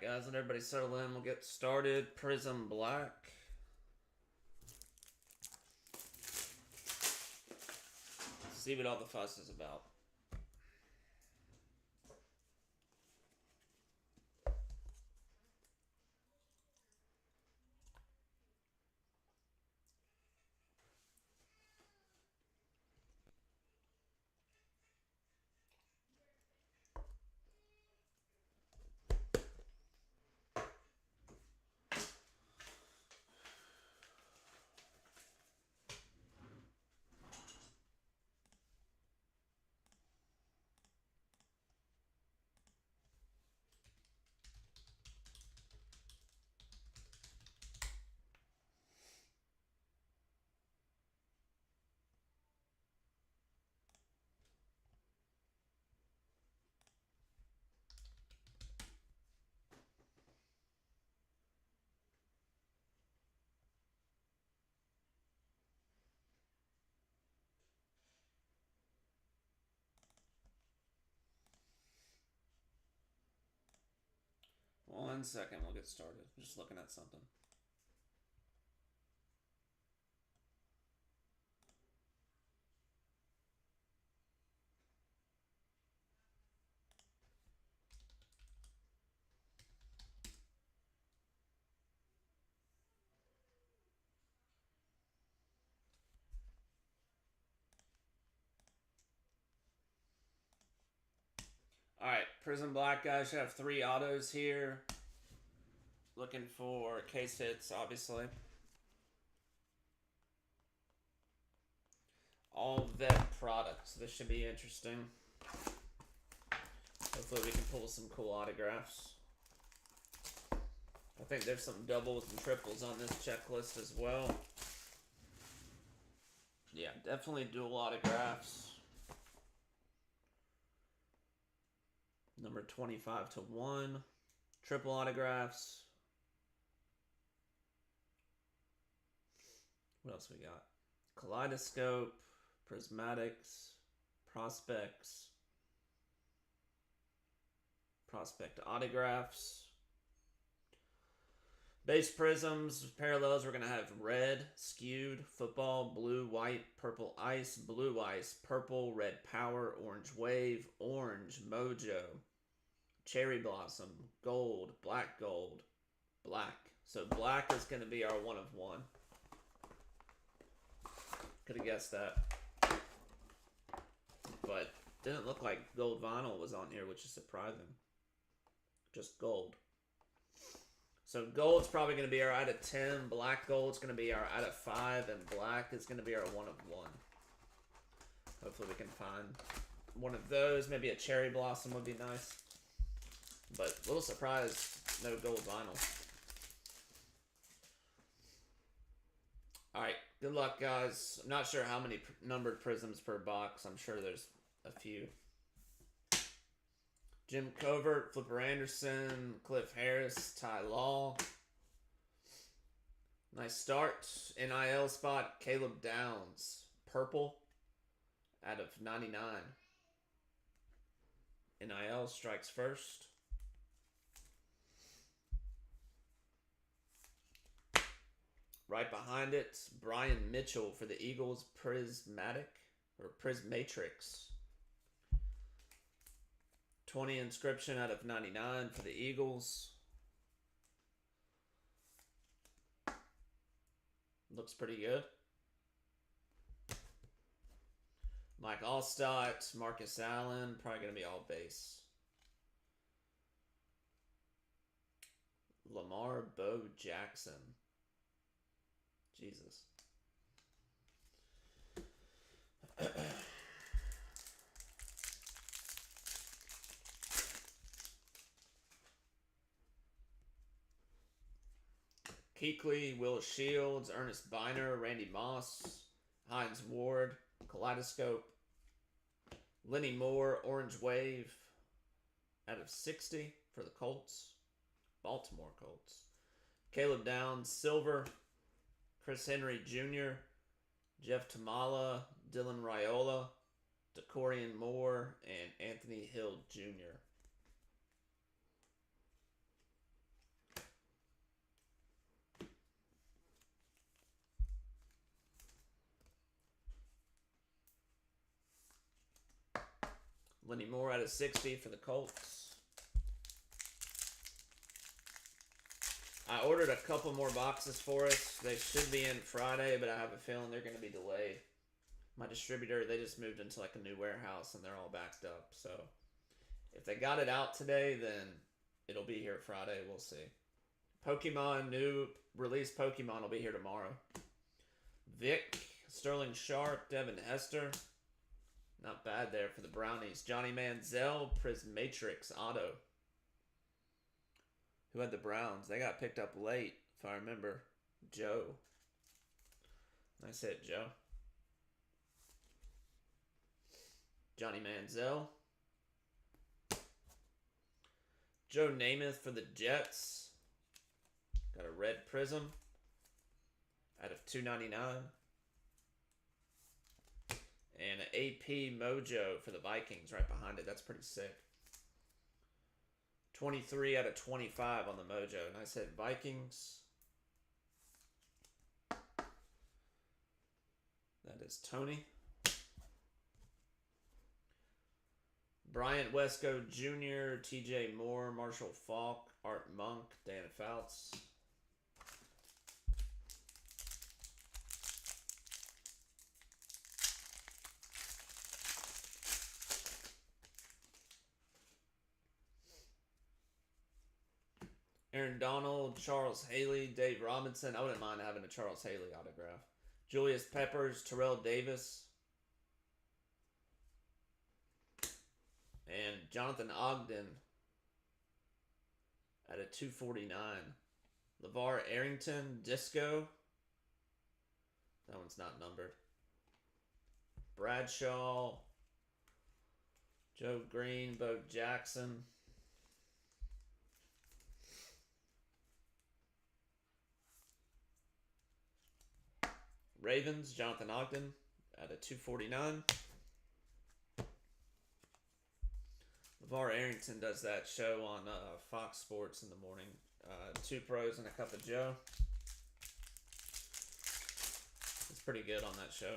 Alright, guys, let everybody settle in. We'll get started. Prizm Black. See what all the fuss is about. One second, we'll get started. I'm just looking at something. Alright, Prizm Black, guys. Should have 3 autos here. Looking for case hits, obviously. All vet products. This should be interesting. Hopefully we can pull some cool autographs. I think there's some doubles and triples on this checklist as well. Yeah, definitely dual autographs. Number 25 to 1. Triple autographs. What else we got? Kaleidoscope, Prismatics, Prospects, Prospect autographs. Base prisms, parallels, we're going to have red, skewed, football, blue, white, purple ice, blue ice, purple, red power, orange wave, orange, mojo, cherry blossom, gold, black. So black is going to be our 1 of 1. Could have guessed that. But didn't look like gold vinyl was on here, which is surprising. Just gold. So gold's probably going to be our out of 10. Black gold's going to be our out of 5. And black is going to be our 1 of 1. Hopefully we can find one of those. Maybe a cherry blossom would be nice. But a little surprised, no gold vinyl. Alright, good luck, guys. I'm not sure how many numbered prisms per box. I'm sure there's a few. Jim Covert, Flipper Anderson, Cliff Harris, Ty Law. Nice start. NIL spot, Caleb Downs. Purple out of 99. NIL strikes first. Right behind it, Brian Mitchell for the Eagles, Prismatic or Prismatrix. 20 inscription out of 99 for the Eagles. Looks pretty good. Mike Allstott, Marcus Allen, probably going to be all base. Lamar Bo Jackson. Jesus. Keekly, Will Shields, Ernest Biner, Randy Moss, Hines Ward, Kaleidoscope, Lenny Moore, Orange Wave, out of 60 for the Colts, Baltimore Colts. Caleb Downs, Silver, Chris Henry Jr., Jeff Tamala, Dylan Raiola, DeCorian Moore, and Anthony Hill Jr. Lenny Moore out of 60 for the Colts. I ordered a couple more boxes for us. They should be in Friday, but I have a feeling they're going to be delayed. My distributor, they just moved into like a new warehouse and they're all backed up. So if they got it out today, then it'll be here Friday. We'll see. Pokemon, new release Pokemon will be here tomorrow. Vic, Sterling Sharp, Devin Hester. Not bad there for the Brownies. Johnny Manziel, Prismatrix Auto. Who had the Browns? They got picked up late, if I remember. Joe. Nice hit, Joe. Johnny Manziel. Joe Namath for the Jets. Got a red Prizm out of 299. And an AP Mojo for the Vikings right behind it. That's pretty sick. 23 out of 25 on the Mojo. Nice hit, Vikings. That is Tony. Bryant Wesco Jr., TJ Moore, Marshall Falk, Art Monk, Dan Fouts. Aaron Donald, Charles Haley, Dave Robinson. I wouldn't mind having a Charles Haley autograph. Julius Peppers, Terrell Davis. And Jonathan Ogden at a 249. LeVar Arrington, Disco. That one's not numbered. Bradshaw. Joe Green, Bo Jackson. Ravens, Jonathan Ogden at a 249. LeVar Arrington does that show on Fox Sports in the morning. 2 pros and a cup of Joe. It's pretty good on that show.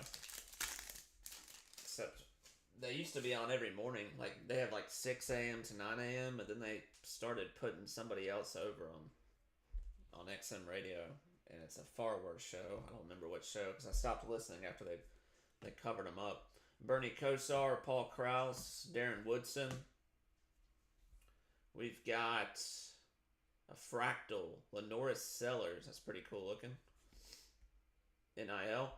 Except they used to be on every morning. Like they had like 6 a.m. to 9 a.m. and then they started putting somebody else over them on XM radio. And it's a far worse show. I don't remember what show because I stopped listening after they covered them up. Bernie Kosar, Paul Krause, Darren Woodson. We've got a Fractal, Lenoris Sellers. That's pretty cool looking. NIL.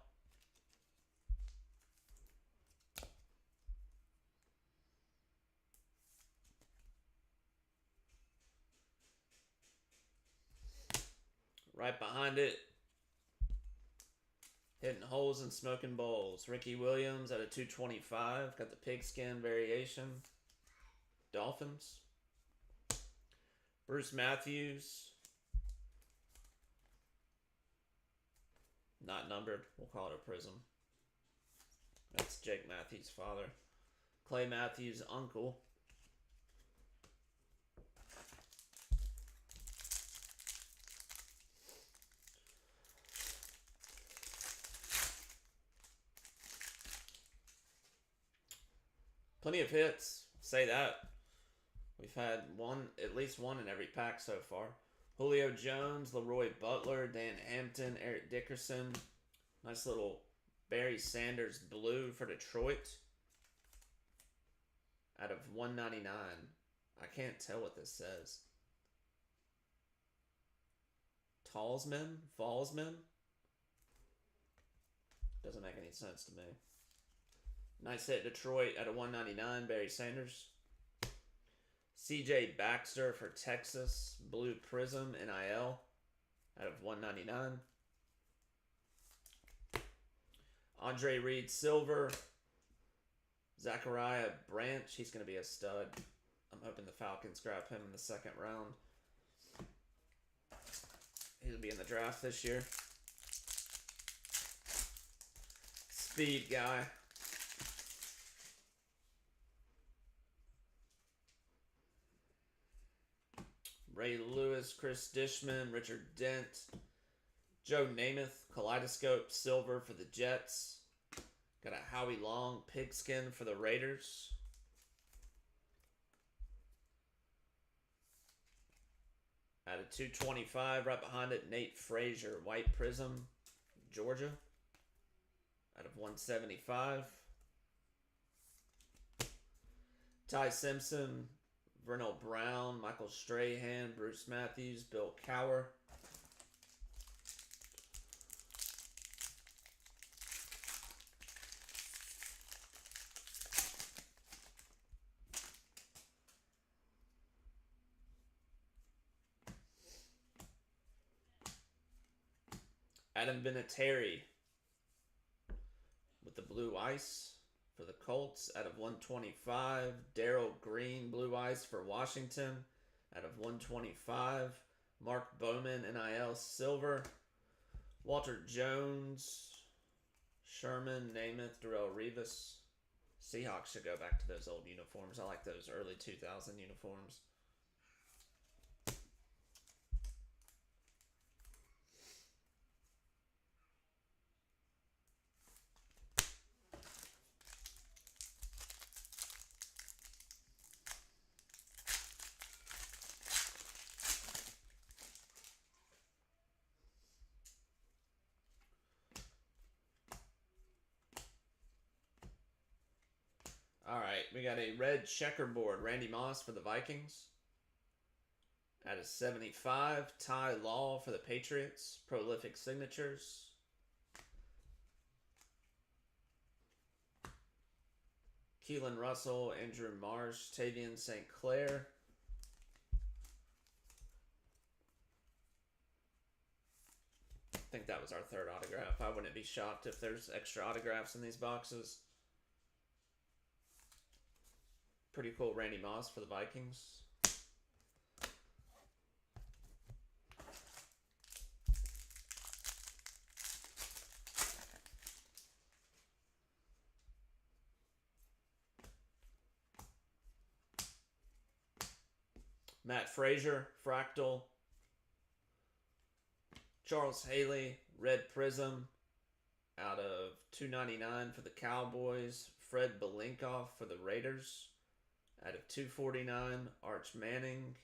Right behind it, hitting holes and smoking bowls. Ricky Williams at a 225. Got the pigskin variation. Dolphins. Bruce Matthews. Not numbered. We'll call it a Prizm. That's Jake Matthews' father. Clay Matthews' uncle. Plenty of hits. Say that. We've had at least one in every pack so far. Julio Jones, Leroy Butler, Dan Hampton, Eric Dickerson. Nice little Barry Sanders blue for Detroit. Out of 199. I can't tell what this says. Fallsman? Doesn't make any sense to me. Nice hit, Detroit at a 199, Barry Sanders. CJ Baxter for Texas, Blue Prizm, NIL, out of 199. Andre Reed Silver, Zachariah Branch, he's going to be a stud. I'm hoping the Falcons grab him in the 2nd round. He'll be in the draft this year. Speed guy. Ray Lewis, Chris Dishman, Richard Dent, Joe Namath, Kaleidoscope Silver for the Jets. Got a Howie Long pigskin for the Raiders. Out of 225, right behind it, Nate Frazier, white Prizm, Georgia. Out of 175. Ty Simpson, Vernell Brown, Michael Strahan, Bruce Matthews, Bill Cowher. Adam Vinatieri with the blue ice for the Colts out of 125. Darrell Green, blue ice for Washington out of 125. Mark Bowman, NIL silver. Walter Jones, Sherman, Namath, Darrell Revis. Seahawks should go back to those old uniforms. I like those early 2000 uniforms. All right, we got a red checkerboard. Randy Moss for the Vikings. Out of 75, Ty Law for the Patriots. Prolific signatures. Keelan Russell, Andrew Marsh, Tavian St. Clair. I think that was our third autograph. I wouldn't be shocked if there's extra autographs in these boxes. Pretty cool Randy Moss for the Vikings. Matt Frazier, Fractal. Charles Haley, red Prizm out of 299 for the Cowboys. Fred Belinkoff for the Raiders out of 249. Arch Manning.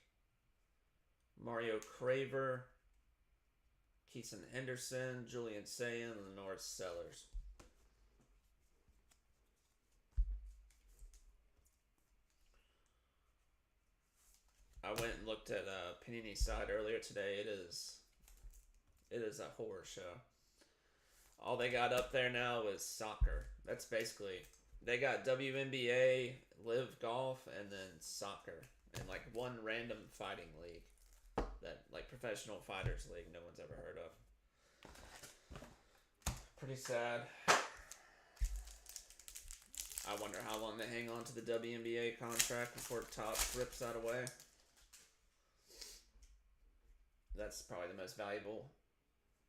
Mario Craver. Keeson Henderson, Julian Sayin, Lenore Sellers. I went and looked at Panini's site earlier today. It is a horror show. All they got up there now is soccer. That's basically, they got WNBA, Live Golf, and then soccer, and like one random fighting league that, like, professional fighters league, no one's ever heard of. Pretty sad. I wonder how long they hang on to the WNBA contract before Top rips that away. That's probably the most valuable.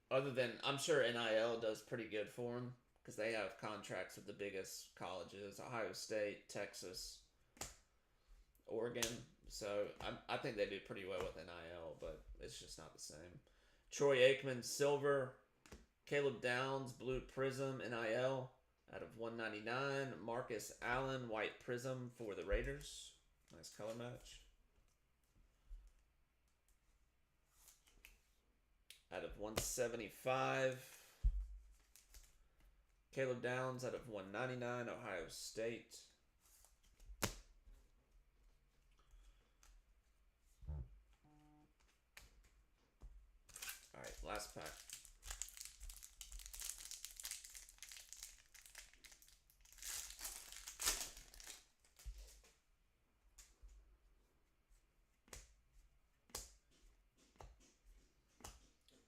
Other than, I'm sure NIL does pretty good for them because they have contracts with the biggest colleges: Ohio State, Texas, Oregon. So I think they do pretty well with NIL, but it's just not the same. Troy Aikman, silver. Caleb Downs, blue Prizm, NIL out of 199. Marcus Allen, white Prizm for the Raiders. Nice color match. Out of 175. Caleb Downs out of 199. Ohio State. Alright, last pack.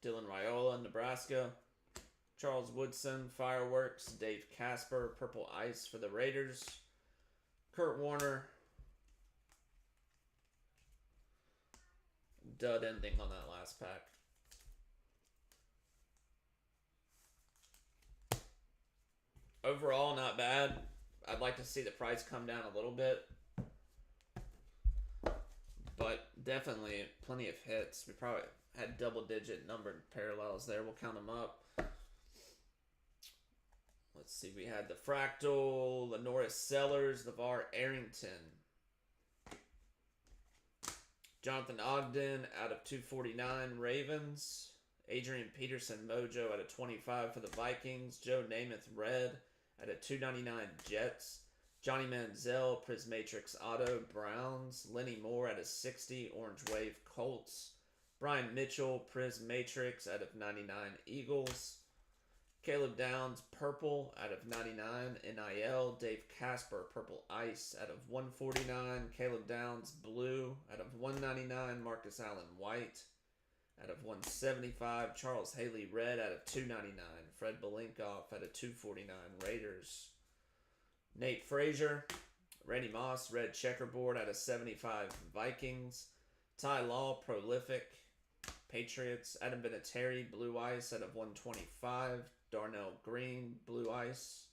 Dylan Raiola, Nebraska. Charles Woodson, Fireworks. Dave Casper, Purple Ice for the Raiders. Kurt Warner. Dud ending on that last pack. Overall, not bad. I'd like to see the price come down a little bit. But definitely plenty of hits. We probably had double-digit numbered parallels there. We'll count them up. Let's see. We had the Fractal, Lenore Sellers, LeVar Arrington. Jonathan Ogden out of 249, Ravens. Adrian Peterson Mojo out of 25 for the Vikings. Joe Namath Red out of 299, Jets. Johnny Manziel Prismatrix Auto, Browns. Lenny Moore out of 60, Orange Wave, Colts. Brian Mitchell Prismatrix out of 99, Eagles. Caleb Downs Purple out of 99, NIL. Dave Casper Purple Ice out of 149. Caleb Downs Blue out of 199. Marcus Allen White out of 175. Charles Haley Red out of 299. Fred Belinkoff out of 249, Raiders. Nate Frazier, Randy Moss Red Checkerboard out of 75, Vikings. Ty Law Prolific, Patriots. Adam Vinatieri Blue Ice out of 125. Darnell Green Blue Ice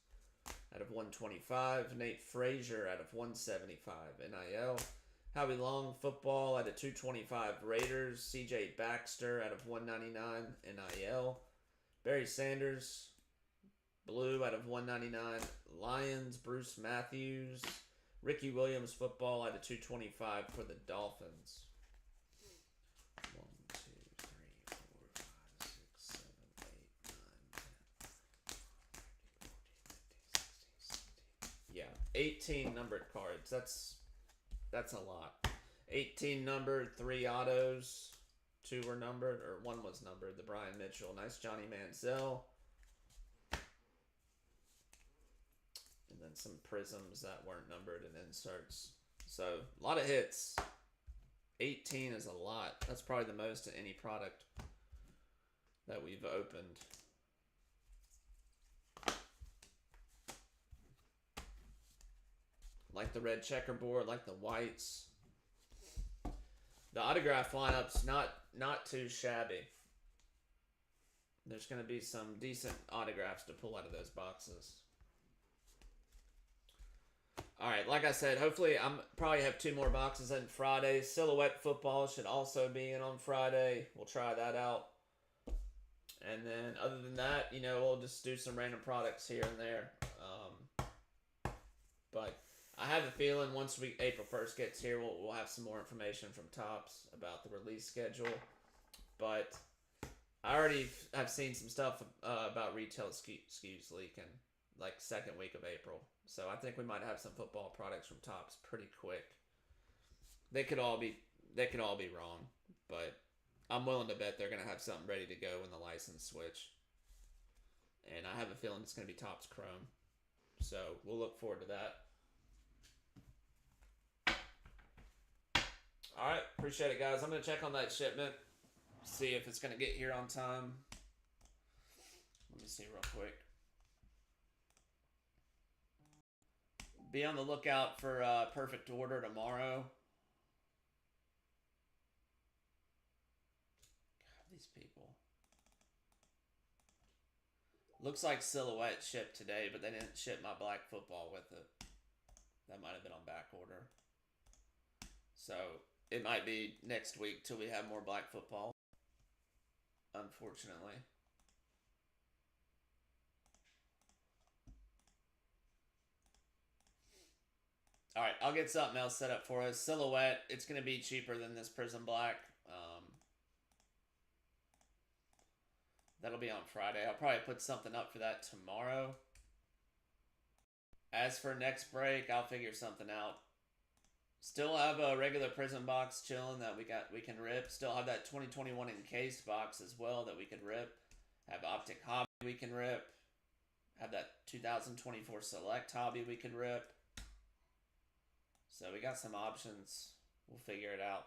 out of 125. Nate Frazier out of 175, NIL. Howie Long Football out of 225, Raiders. CJ Baxter out of 199, NIL. Barry Sanders Blue out of 199, Lions. Bruce Matthews. Ricky Williams Football out of 225 for the Dolphins. 1, 2, 3, 4, 5, 6, 7, 8, 9, 10, 11, 12, 13, 14, 15, 16. Yeah, 18 numbered cards. That's a lot. 18 numbered, 3 autos, 2 were numbered, or 1 was numbered. The Brian Mitchell, nice Johnny Manziel. And then some Prizms that weren't numbered and inserts. So, a lot of hits. 18 is a lot. That's probably the most of any product that we've opened. Like the red checkerboard, like the whites. The autograph lineup's not too shabby. There's going to be some decent autographs to pull out of those boxes. Alright, like I said, hopefully I'm probably have 2 more boxes in Friday. Silhouette football should also be in on Friday. We'll try that out. And then other than that, you know, we'll just do some random products here and there. But I have a feeling once April 1st gets here, we'll have some more information from Topps about the release schedule. But I already have seen some stuff about retail SKUs leaking, like second week of April. So I think we might have some football products from Topps pretty quick. They could all be wrong, but I'm willing to bet they're gonna have something ready to go when the license switch. And I have a feeling it's gonna be Topps Chrome. So we'll look forward to that. Alright, appreciate it, guys. I'm going to check on that shipment. See if it's going to get here on time. Let me see real quick. Be on the lookout for Perfect Order tomorrow. God, these people. Looks like Silhouette shipped today, but they didn't ship my black football with it. That might have been on back order. So it might be next week till we have more black football, unfortunately. Alright, I'll get something else set up for us. Silhouette, it's going to be cheaper than this Prizm Black. That'll be on Friday. I'll probably put something up for that tomorrow. As for next break, I'll figure something out. Still have a regular Prizm box chilling that we can rip. Still have that 2021 encased box as well that we could rip. Have Optic Hobby we can rip. Have that 2024 Select Hobby we can rip. So we got some options. We'll figure it out.